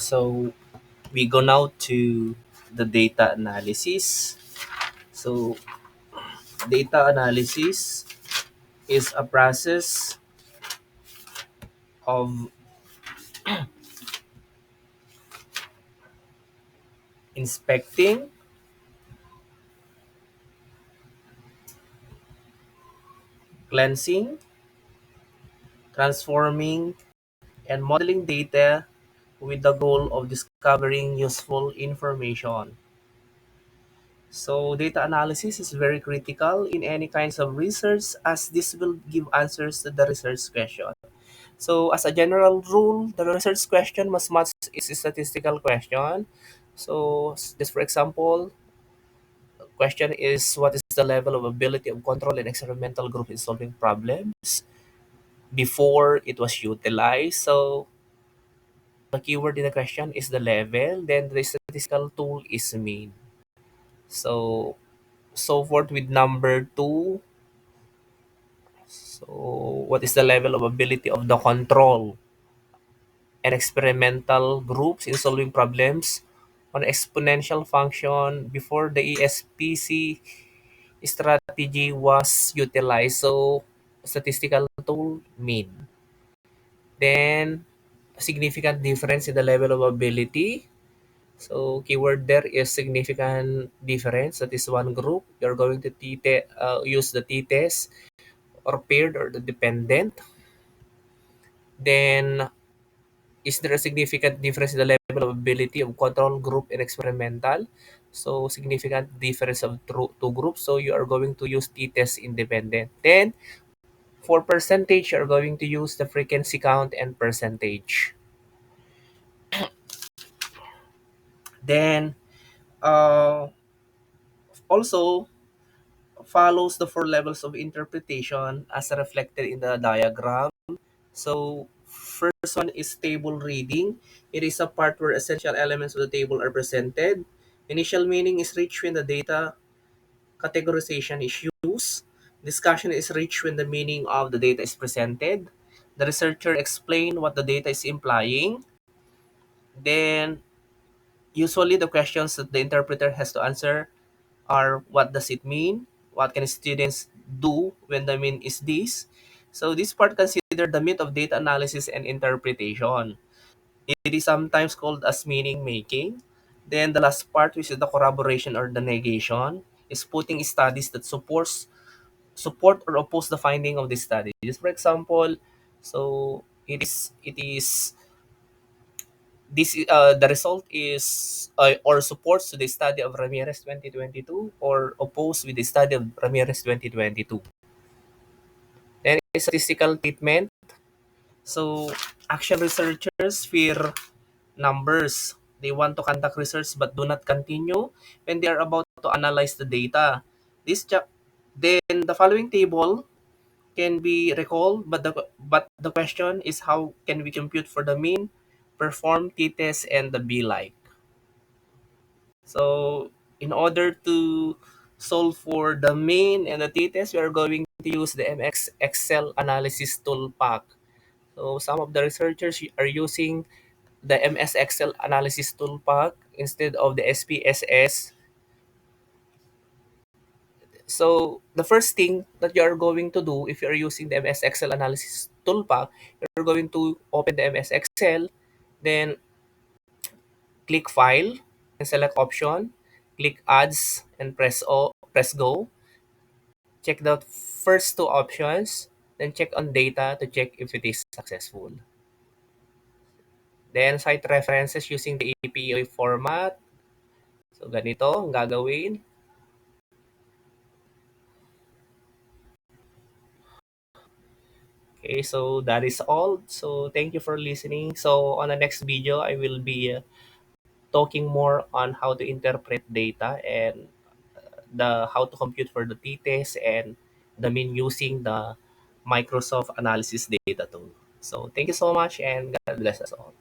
So we go now to the data analysis. So data analysis is a process of inspecting, cleansing, transforming, and modeling data with the goal of discovering useful information. So data analysis is very critical in any kinds of research as this will give answers to the research question. So as a general rule, the research question must match its statistical question. So just for example, question is what is the level of ability of control in experimental group in solving problems before it was utilized. So the keyword in the question is the level, then the statistical tool is mean. So forth with number two. So what is the level of ability of the control and experimental groups in solving problems on exponential function before the ESPC strategy was utilized. So statistical tool mean. Then significant difference in the level of ability. So keyword there is significant difference. That is one group. You're going to use the t-test or paired or the dependent. Then is there a significant difference in the level of ability of control group and experimental? So significant difference of two groups. So you are going to use t-test independent. Then for percentage, you are going to use the frequency count and percentage. Then also follows the four levels of interpretation as reflected in the diagram. So first one is table reading. It is a part where essential elements of the table are presented. Initial meaning is reached when the data categorization is used. Discussion is reached when the meaning of the data is presented. The researcher explain what the data is implying. Then usually the questions that the interpreter has to answer are what does it mean? What can students do when the mean is this? So this part consider the myth of data analysis and interpretation. It is sometimes called as meaning making. Then the last part, which is the corroboration or the negation, is putting studies that support or oppose the finding of the study. Just for example, so it is this the result is or supports to the study of Ramirez 2022 or opposed with the study of Ramirez 2022. Then statistical treatment. So action researchers fear numbers. They want to conduct research but do not continue when they are about to analyze the data. Then the following table can be recalled, but the question is how can we compute for the mean, perform t-test, and the b-like. So in order to solve for the mean and the t-test, we are going to use the MX Excel analysis tool pack. So some of the researchers are using the MS Excel analysis tool pack instead of the SPSS. So the first thing that you are going to do if you are using the MS Excel analysis tool pack, you're going to open the MS Excel, then click File and select Option, click Adds and press Go. Check the first two options, then check on Data to check if it is successful. Then cite references using the APA format. So ganito ang gagawin. Okay, so that is all. So thank you for listening. So on the next video, I will be talking more on how to interpret data and the how to compute for the t-test and the mean using the Microsoft Analysis Data Tool. So thank you so much and God bless us all.